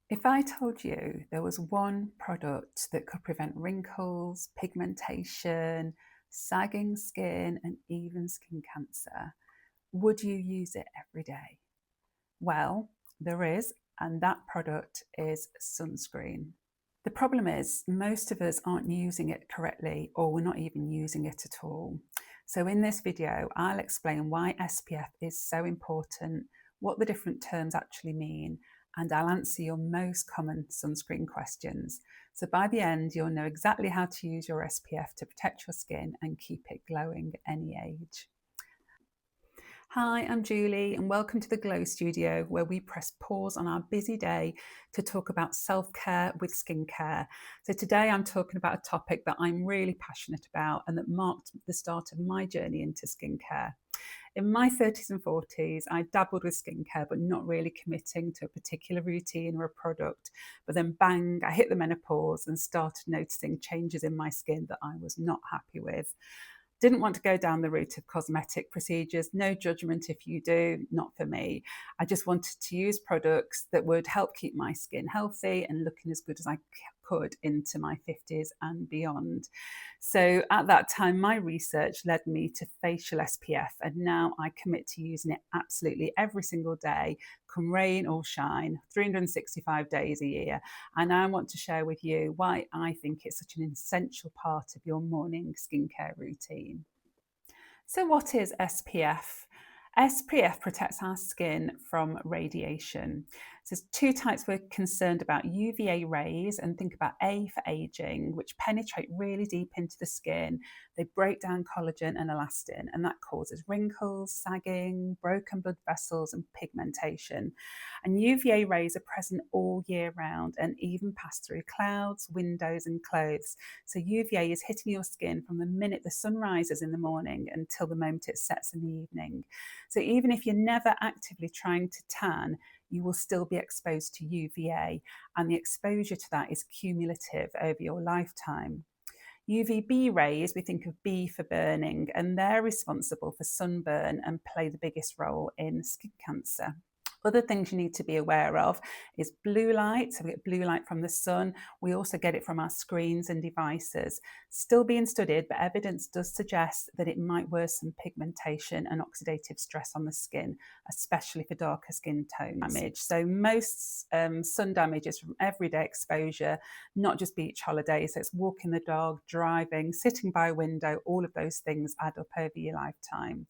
If I told you there was one product that could prevent wrinkles, pigmentation, sagging skin, and even skin cancer, would you use it every day? Well, there is, and that product is sunscreen. The problem is, most of us aren't using it correctly, or we're not even using it at all. So, in this video, I'll explain why SPF is so important, what the different terms actually mean, and I'll answer your most common sunscreen questions. So, by the end, you'll know exactly how to use your SPF to protect your skin and keep it glowing any age. Hi, I'm Julie, and welcome to the Glow Studio, where we press pause on our busy day to talk about self care with skincare. So, today I'm talking about a topic that I'm really passionate about and that marked the start of my journey into skincare. In my 30s and 40s, I dabbled with skincare, but not really committing to a particular routine or a product. But then, bang, I hit the menopause and started noticing changes in my skin that I was not happy with. Didn't want to go down the route of cosmetic procedures. No judgment if you do, not for me. I just wanted to use products that would help keep my skin healthy and looking as good as I could into my 50s and beyond. So at that time, my research led me to facial SPF, and now I commit to using it absolutely every single day, come rain or shine, 365 days a year. And I want to share with you why I think it's such an essential part of your morning skincare routine. So, what is SPF? SPF protects our skin from radiation. So there's two types we're concerned about: UVA rays, and think about A for aging, which penetrate really deep into the skin. They break down collagen and elastin, and that causes wrinkles, sagging, broken blood vessels, and pigmentation. And UVA rays are present all year round and even pass through clouds, windows, and clothes. So UVA is hitting your skin from the minute the sun rises in the morning until the moment it sets in the evening. So even if you're never actively trying to tan, you will still be exposed to UVA, and the exposure to that is cumulative over your lifetime. UVB rays, we think of B for burning, and they're responsible for sunburn and play the biggest role in skin cancer. Other things you need to be aware of is blue light. So we get blue light from the sun. We also get it from our screens and devices. Still being studied, but evidence does suggest that it might worsen pigmentation and oxidative stress on the skin, especially for darker skin tones. Damage. So most sun damage is from everyday exposure, not just beach holidays. So it's walking the dog, driving, sitting by a window. All of those things add up over your lifetime.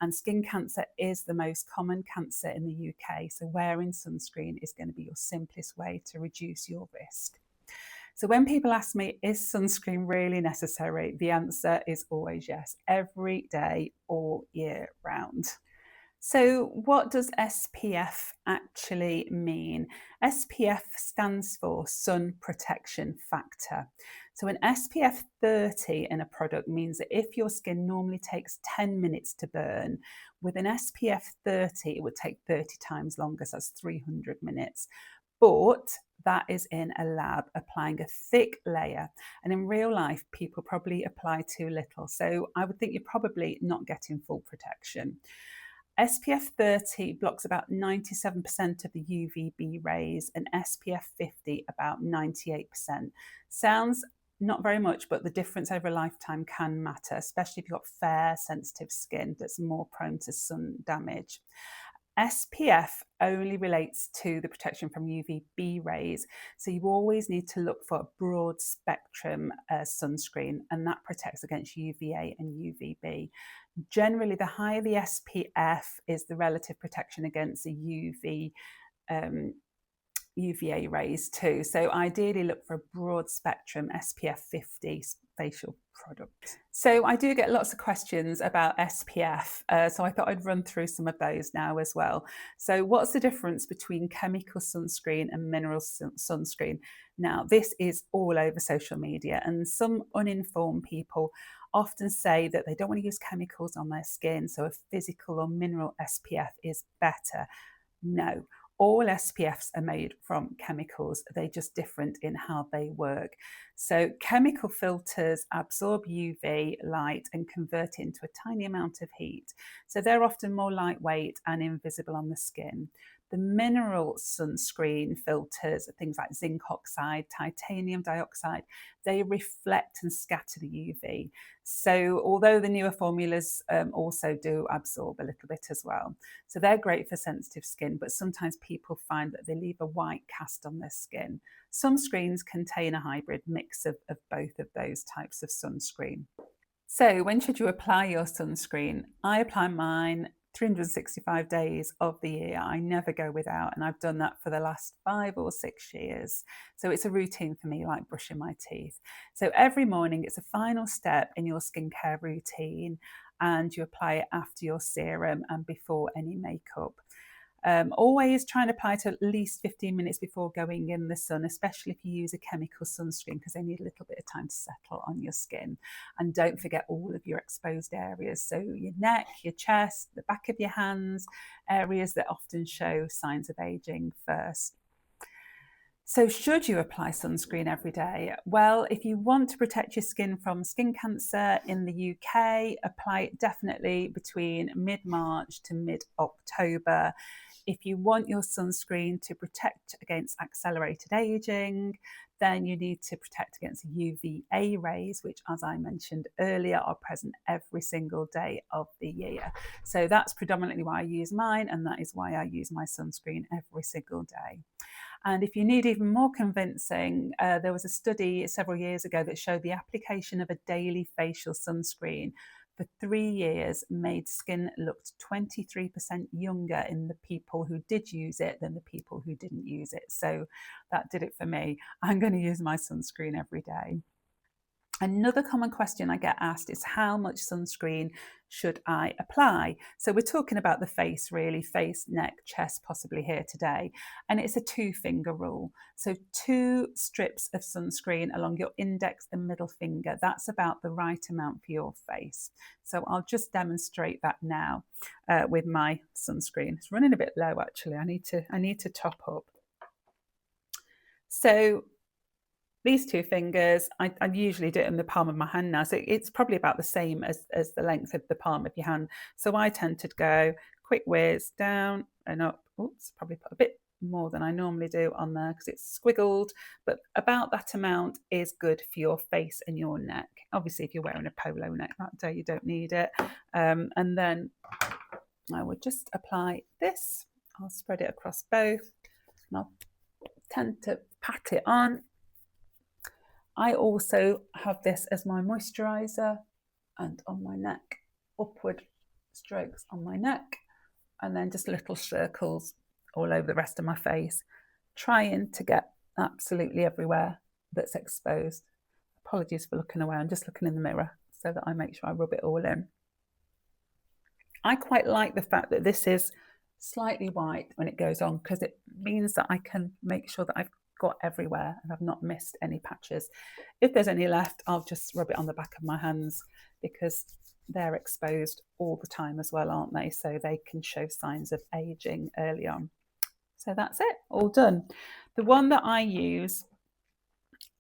And skin cancer is the most common cancer in the UK. So wearing sunscreen is going to be your simplest way to reduce your risk. So when people ask me, is sunscreen really necessary? The answer is always yes, every day, all year round. So, what does SPF actually mean? SPF stands for Sun Protection Factor. So, an SPF 30 in a product means that if your skin normally takes 10 minutes to burn, with an SPF 30, it would take 30 times longer, so that's 300 minutes. But that is in a lab applying a thick layer. And in real life, people probably apply too little. So, I would think you're probably not getting full protection. SPF 30 blocks about 97% of the UVB rays, and SPF 50 about 98%. Sounds not very much, but the difference over a lifetime can matter, especially if you've got fair, sensitive skin that's more prone to sun damage. SPF only relates to the protection from UVB rays, so you always need to look for a broad spectrum sunscreen, and that protects against UVA and UVB. Generally, the higher the SPF is the relative protection against the UVA rays too. So ideally look for a broad spectrum SPF 50 facial product. So I do get lots of questions about SPF. So I thought I'd run through some of those now as well. So what's the difference between chemical sunscreen and mineral sunscreen? Now, this is all over social media, and some uninformed people often say that they don't want to use chemicals on their skin, so a physical or mineral SPF is better. No, all SPFs are made from chemicals. They're just different in how they work. So chemical filters absorb UV light and convert it into a tiny amount of heat. So they're often more lightweight and invisible on the skin. The mineral sunscreen filters, things like zinc oxide, titanium dioxide, they reflect and scatter the UV. So although the newer formulas also do absorb a little bit as well. So they're great for sensitive skin, but sometimes people find that they leave a white cast on their skin. Some screens contain a hybrid mix of both of those types of sunscreen. So when should you apply your sunscreen? I apply mine 365 days of the year. I never go without, and I've done that for the last 5 or 6 years. So it's a routine for me, like brushing my teeth. So every morning, it's a final step in your skincare routine, and you apply it after your serum and before any makeup. Always try and apply it at least 15 minutes before going in the sun, especially if you use a chemical sunscreen, because they need a little bit of time to settle on your skin. And don't forget all of your exposed areas. So your neck, your chest, the back of your hands, areas that often show signs of aging first. So should you apply sunscreen every day? Well, if you want to protect your skin from skin cancer in the UK, apply it definitely between mid-March to mid-October. If you want your sunscreen to protect against accelerated aging, then you need to protect against UVA rays, which, as I mentioned earlier, are present every single day of the year. So that's predominantly why I use mine, and that is why I use my sunscreen every single day. And if you need even more convincing, there was a study several years ago that showed the application of a daily facial sunscreen for 3 years made skin look 23% younger in the people who did use it than the people who didn't use it. So that did it for me. I'm going to use my sunscreen every day. Another common question I get asked is how much sunscreen should I apply? So we're talking about the face really, face, neck, chest, possibly here today. And it's a 2-finger rule. So 2 strips of sunscreen along your index and middle finger. That's about the right amount for your face. So I'll just demonstrate that now with my sunscreen. It's running a bit low actually. I need to top up. So these 2 fingers, I usually do it in the palm of my hand now, so it's probably about the same as the length of the palm of your hand. So I tend to go quick whiz down and up. Oops, probably put a bit more than I normally do on there because it's squiggled, but about that amount is good for your face and your neck. Obviously, if you're wearing a polo neck that day, you don't need it. And then I would just apply this. I'll spread it across both, and I'll tend to pat it on. I also have this as my moisturiser, and on my neck, upward strokes on my neck, and then just little circles all over the rest of my face, trying to get absolutely everywhere that's exposed. Apologies for looking away, I'm just looking in the mirror so that I make sure I rub it all in. I quite like the fact that this is slightly white when it goes on, because it means that I can make sure that I've got everywhere and I've not missed any patches. If there's any left, I'll just rub it on the back of my hands, because they're exposed all the time as well, aren't they? So they can show signs of aging early on. So that's it, all done. The one that I use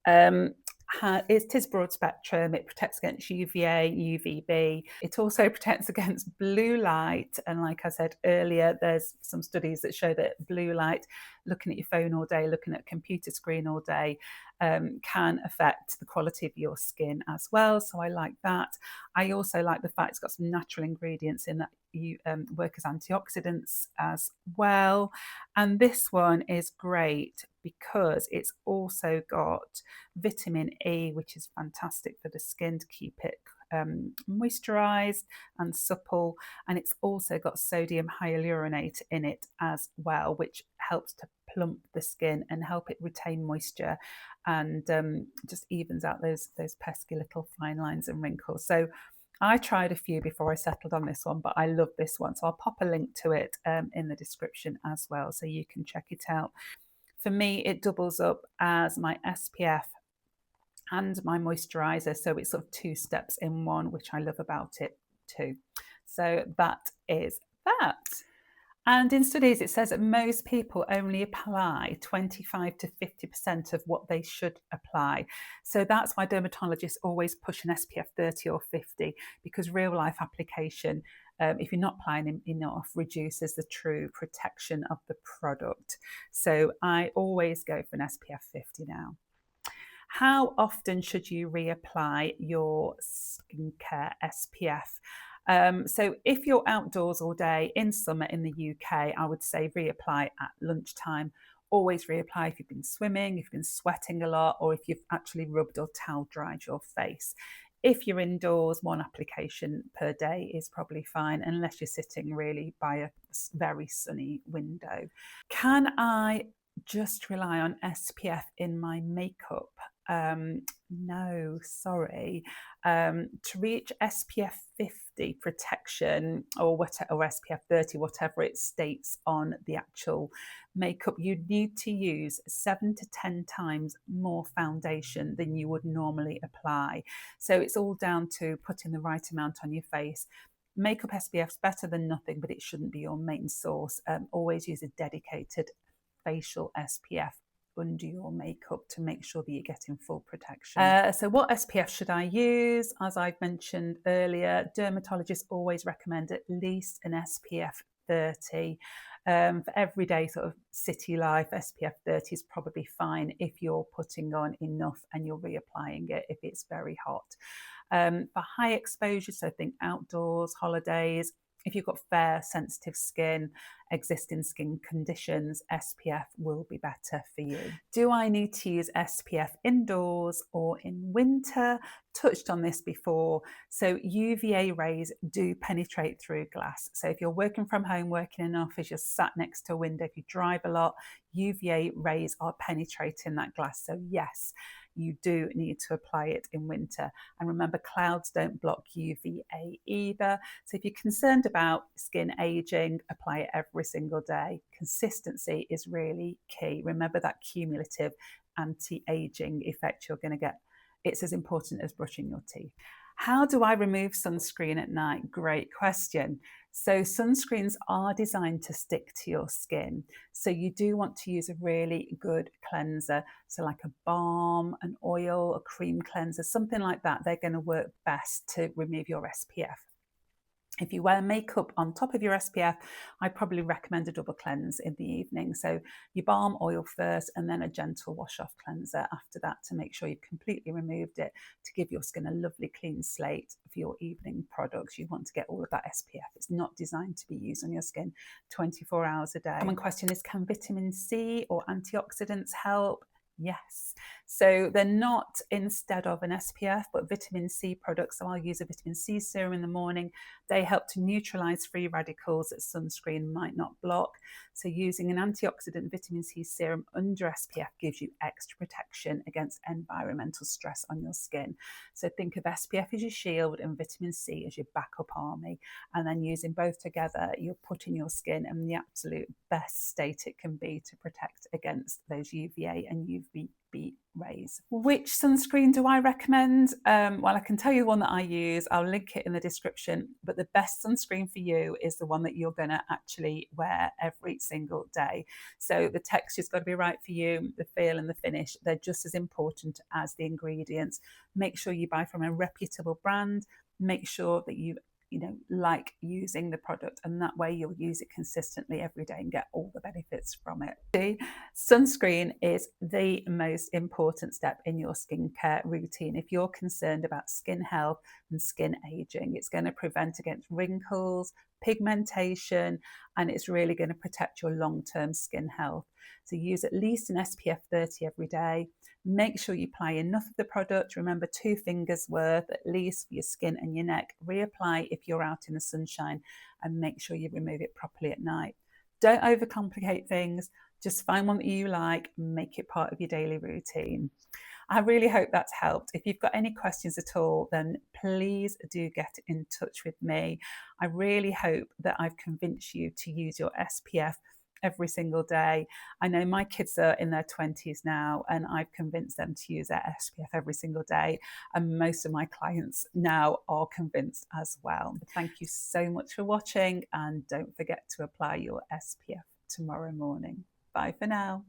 it is broad spectrum. It protects against UVA, UVB. It also protects against blue light. And like I said earlier, there's some studies that show that blue light, looking at your phone all day, looking at a computer screen all day, can affect the quality of your skin as well. So I like that. I also like the fact it's got some natural ingredients in that you work as antioxidants as well. And this one is great because it's also got vitamin E, which is fantastic for the skin to keep it moisturized and supple. And it's also got sodium hyaluronate in it as well, which helps to plump the skin and help it retain moisture, and just evens out those pesky little fine lines and wrinkles. So I tried a few before I settled on this one, but I love this one. So I'll pop a link to it in the description as well, so you can check it out. For me, it doubles up as my SPF and my moisturizer. So it's sort of 2 steps in one, which I love about it too. So that is that. And in studies, it says that most people only apply 25 to 50% of what they should apply. So that's why dermatologists always push an SPF 30 or 50, because real life application if you're not applying enough, reduces the true protection of the product. So I always go for an SPF 50 now. How often should you reapply your skincare SPF? So if you're outdoors all day in summer in the UK, I would say reapply at lunchtime. Always reapply if you've been swimming, if you've been sweating a lot, or if you've actually rubbed or towel dried your face. If you're indoors, one application per day is probably fine, unless you're sitting really by a very sunny window. Can I just rely on SPF in my makeup? No, sorry. To reach SPF 50 protection or SPF 30, whatever it states on the actual makeup, you need to use 7 to 10 times more foundation than you would normally apply. So it's all down to putting the right amount on your face. Makeup SPF is better than nothing, but it shouldn't be your main source. Always use a dedicated facial SPF under your makeup to make sure that you're getting full protection. So what SPF should I use? As I've mentioned earlier, dermatologists always recommend at least an SPF 30. For everyday sort of city life, SPF 30 is probably fine if you're putting on enough and you're reapplying it if it's very hot. For high exposure, so think outdoors, holidays, if you've got fair, sensitive skin, existing skin conditions, SPF will be better for you. Do I need to use SPF indoors or in winter? Touched on this before. So UVA rays do penetrate through glass. So if you're working from home, working in an office, you're sat next to a window, if you drive a lot, UVA rays are penetrating that glass. So yes, you do need to apply it in winter. And remember, clouds don't block UVA either. So if you're concerned about skin aging, apply it every single day. Consistency is really key. Remember that cumulative anti-aging effect you're going to get. It's as important as brushing your teeth. How do I remove sunscreen at night? Great question. So sunscreens are designed to stick to your skin. So you do want to use a really good cleanser. So like a balm, an oil, a cream cleanser, something like that. They're going to work best to remove your SPF. If you wear makeup on top of your SPF, I probably recommend a double cleanse in the evening. So your balm oil first and then a gentle wash off cleanser after that to make sure you've completely removed it, to give your skin a lovely clean slate for your evening products. You want to get all of that SPF. It's not designed to be used on your skin 24 hours a day. Common question is, can vitamin C or antioxidants help? Yes. So they're not instead of an SPF, but vitamin C products. So I'll use a vitamin C serum in the morning. They help to neutralize free radicals that sunscreen might not block. So using an antioxidant vitamin C serum under SPF gives you extra protection against environmental stress on your skin. So think of SPF as your shield and vitamin C as your backup army. And then using both together, you're putting your skin in the absolute best state it can be to protect against those UVA and UVB rays. Which sunscreen do I recommend? Well, I can tell you the one that I use. I'll link it in the description, but the best sunscreen for you is the one that you're going to actually wear every single day. So the texture's got to be right for you, the feel and the finish, they're just as important as the ingredients. Make sure you buy from a reputable brand. Make sure that you like using the product, and that way you'll use it consistently every day and get all the benefits from it. Sunscreen is the most important step in your skincare routine. If you're concerned about skin health and skin aging, it's going to prevent against wrinkles, pigmentation, and it's really going to protect your long-term skin health. So use at least an SPF 30 every day. Make sure you apply enough of the product. Remember, 2 fingers worth at least for your skin and your neck. Reapply if you're out in the sunshine, and make sure you remove it properly at night. Don't overcomplicate things. Just find one that you like, make it part of your daily routine. I really hope that's helped. If you've got any questions at all, then please do get in touch with me. I really hope that I've convinced you to use your SPF every single day. I know my kids are in their 20s now, and I've convinced them to use their SPF every single day. And most of my clients now are convinced as well. Thank you so much for watching, and don't forget to apply your SPF tomorrow morning. Bye for now.